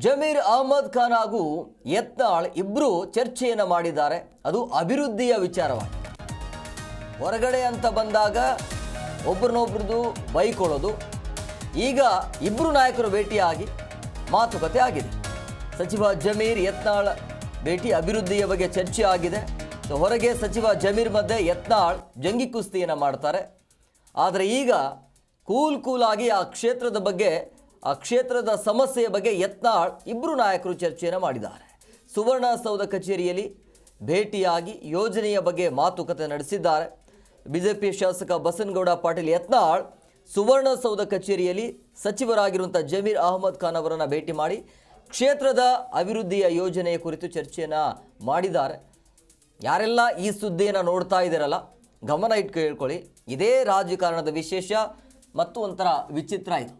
ಜಮೀರ್ ಅಹಮದ್ ಖಾನ್ ಹಾಗೂ ಯತ್ನಾಳ್ ಇಬ್ರು ಚರ್ಚೆಯನ್ನು ಮಾಡಿದ್ದಾರೆ. ಅದು ಅಭಿವೃದ್ಧಿಯ ವಿಚಾರವಾಗಿ. ಹೊರಗಡೆ ಅಂತ ಬಂದಾಗ ಒಬ್ಬರನ್ನೊಬ್ರದ್ದು ಬೈಕೊಳ್ಳೋದು. ಈಗ ಇಬ್ರು ನಾಯಕರು ಭೇಟಿಯಾಗಿ ಮಾತುಕತೆ ಆಗಿದೆ. ಸಚಿವ ಜಮೀರ್ ಯತ್ನಾಳ್ ಭೇಟಿ ಅಭಿವೃದ್ಧಿಯ ಬಗ್ಗೆ ಚರ್ಚೆ ಆಗಿದೆ. ಹೊರಗೆ ಸಚಿವ ಜಮೀರ್ ಮಧ್ಯೆ ಯತ್ನಾಳ್ ಜಂಗಿ ಕುಸ್ತಿಯನ್ನು ಮಾಡ್ತಾರೆ. ಆದರೆ ಈಗ ಕೂಲಾಗಿ ಆ ಕ್ಷೇತ್ರದ ಸಮಸ್ಯೆಯ ಬಗ್ಗೆ ಯತ್ನಾಳ್ ಇಬ್ಬರು ನಾಯಕರು ಚರ್ಚೆಯನ್ನು ಮಾಡಿದ್ದಾರೆ. ಸುವರ್ಣಸೌಧ ಕಚೇರಿಯಲ್ಲಿ ಭೇಟಿಯಾಗಿ ಯೋಜನೆಯ ಬಗ್ಗೆ ಮಾತುಕತೆ ನಡೆಸಿದ್ದಾರೆ. ಬಿಜೆಪಿ ಶಾಸಕ ಬಸನಗೌಡ ಪಾಟೀಲ್ ಯತ್ನಾಳ್ ಸುವರ್ಣಸೌಧ ಕಚೇರಿಯಲ್ಲಿ ಸಚಿವರಾಗಿರುವಂಥ ಜಮೀರ್ ಅಹಮದ್ ಖಾನ್ ಅವರನ್ನು ಭೇಟಿ ಮಾಡಿ ಕ್ಷೇತ್ರದ ಅಭಿವೃದ್ಧಿಯ ಯೋಜನೆಯ ಕುರಿತು ಚರ್ಚೆಯನ್ನು ಮಾಡಿದ್ದಾರೆ. ಯಾರೆಲ್ಲ ಈ ಸುದ್ದಿಯನ್ನು ನೋಡ್ತಾ ಇದ್ದೀರಲ್ಲ, ಗಮನ ಇಟ್ಟು ಕೇಳ್ಕೊಳ್ಳಿ. ಇದೇ ರಾಜಕಾರಣದ ವಿಶೇಷ ಮತ್ತು ಒಂಥರ ವಿಚಿತ್ರ ಇದು.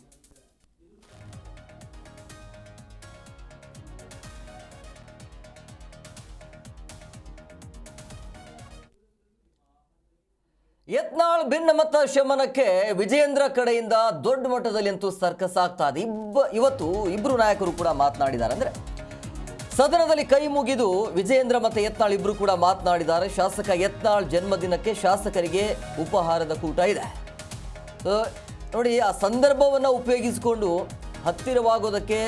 ಯತ್ನಾಳ್ ಭಿನ್ನಮತ ಶಮನಕ್ಕೆ ವಿಜಯೇಂದ್ರ ಕಡೆಯಿಂದ ದೊಡ್ಡ ಮಟ್ಟದಲ್ಲಿ ಅಂತೂ ಸರ್ಕಸ್ ಆಗ್ತಾ ಇದೆ. ಇವತ್ತು ಇಬ್ರು ನಾಯಕರು ಕೂಡ ಮಾತನಾಡಿದ್ದಾರೆ. ಅಂದರೆ ಸದನದಲ್ಲಿ ಕೈ ಮುಗಿದು ವಿಜಯೇಂದ್ರ ಮತ್ತು ಯತ್ನಾಳ್ ಇಬ್ರು ಕೂಡ ಮಾತನಾಡಿದ್ದಾರೆ. ಶಾಸಕ ಯತ್ನಾಳ್ ಜನ್ಮದಿನಕ್ಕೆ ಶಾಸಕರಿಗೆ ಉಪಹಾರದ ಕೂಟ ಇದೆ. ನೋಡಿ, ಆ ಸಂದರ್ಭವನ್ನು ಉಪಯೋಗಿಸಿಕೊಂಡು ಹತ್ತಿರವಾಗೋದಕ್ಕೆ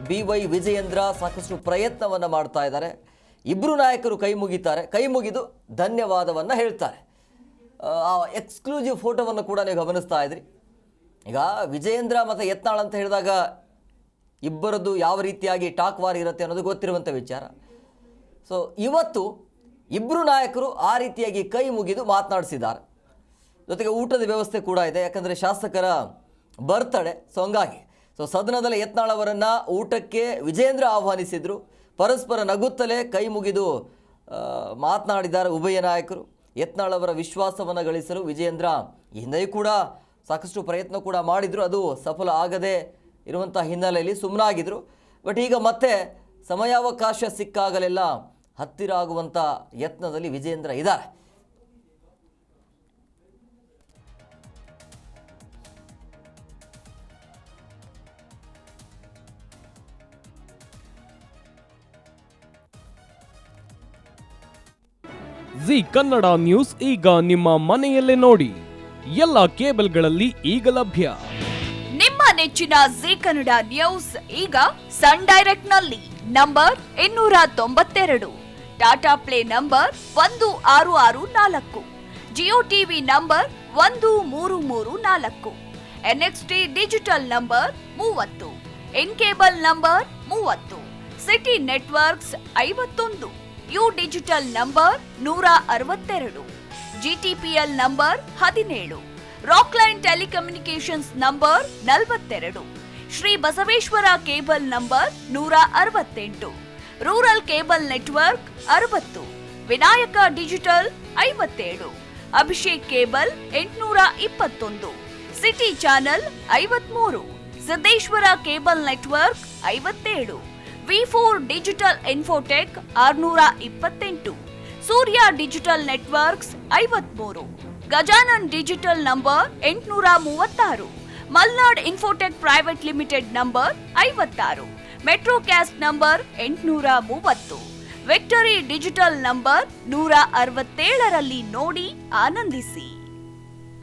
BY ವಿಜಯೇಂದ್ರ ಸಾಕಷ್ಟು ಪ್ರಯತ್ನವನ್ನು ಮಾಡ್ತಾ ಇದ್ದಾರೆ. ಇಬ್ರು ನಾಯಕರು ಕೈ ಮುಗಿದು ಧನ್ಯವಾದವನ್ನು ಹೇಳ್ತಾರೆ. ಆ ಎಕ್ಸ್ಕ್ಲೂಸಿವ್ ಫೋಟೋವನ್ನು ಕೂಡ ನೀವು ಗಮನಿಸ್ತಾ ಇದ್ರಿ. ಈಗ ವಿಜಯೇಂದ್ರ ಮತ್ತು ಯತ್ನಾಳ್ ಅಂತ ಹೇಳಿದಾಗ ಇಬ್ಬರದ್ದು ಯಾವ ರೀತಿಯಾಗಿ ಟಾಕ್ ವಾರ್ ಇರುತ್ತೆ ಅನ್ನೋದು ಗೊತ್ತಿರುವಂಥ ವಿಚಾರ. ಸೊ ಇವತ್ತು ಇಬ್ಬರು ನಾಯಕರು ಆ ರೀತಿಯಾಗಿ ಕೈ ಮುಗಿದು ಮಾತನಾಡಿಸಿದ್ದಾರೆ. ಜೊತೆಗೆ ಊಟದ ವ್ಯವಸ್ಥೆ ಕೂಡ ಇದೆ, ಯಾಕಂದರೆ ಶಾಸಕರ ಬರ್ತ್ಡೇ. ಸೊ ಹಂಗಾಗಿ ಸದನದಲ್ಲಿ ಯತ್ನಾಳ್ ಅವರನ್ನು ಊಟಕ್ಕೆ ವಿಜಯೇಂದ್ರ ಆಹ್ವಾನಿಸಿದರು. ಪರಸ್ಪರ ನಗುತ್ತಲೇ ಕೈ ಮುಗಿದು ಮಾತನಾಡಿದ್ದಾರೆ ಉಭಯ ನಾಯಕರು. ಯತ್ನಾಳ್ ಅವರ ವಿಶ್ವಾಸವನ್ನು ಗಳಿಸಲು ವಿಜಯೇಂದ್ರ ಹಿಂದೆಯೂ ಕೂಡ ಸಾಕಷ್ಟು ಪ್ರಯತ್ನ ಕೂಡ ಮಾಡಿದರು. ಅದು ಸಫಲ ಆಗದೆ ಇರುವಂಥ ಹಿನ್ನೆಲೆಯಲ್ಲಿ ಸುಮ್ಮನಾಗಿದ್ದರು. ಬಟ್ ಈಗ ಮತ್ತೆ ಸಮಯಾವಕಾಶ ಸಿಕ್ಕಾಗಲೆಲ್ಲ ಹತ್ತಿರ ಆಗುವಂಥ ಯತ್ನದಲ್ಲಿ ವಿಜಯೇಂದ್ರ ಇದ್ದಾರೆ. ಜಿ ಕನ್ನಡ ನ್ಯೂಸ್ ಈಗ ನಿಮ್ಮ ಮನೆಯಲ್ಲೇ ನೋಡಿ. ಎಲ್ಲ ಕೇಬಲ್ಗಳಲ್ಲಿ ಈಗ ಲಭ್ಯ. ನಿಮ್ಮ ನೆಚ್ಚಿನ ಜಿ ಕನ್ನಡ ನ್ಯೂಸ್ ಈಗ ಸನ್ ಡೈರೆಕ್ಟ್ ನಲ್ಲಿ number 292, Tata play number 1664, Jio TV number 1334, NXT digital number 30, in cable number 30, city networks 51, U digital number 162, GTPL number 17, Rockline telecommunications number 42, Shri Basaveshwara cable number 168, rural cable network 60, Vinayaka digital 57, Abhishek cable 821, city channel 53, Siddeshwara cable network 57, V4 digital Infotech 628, Surya digital networks 53, Gajanan digital number 836, Malnad Infotech private limited number 56, Metrocast number 830, Victory Digital number 167ರಲ್ಲಿ ನೋಡಿ ಆನಂದಿಸಿ.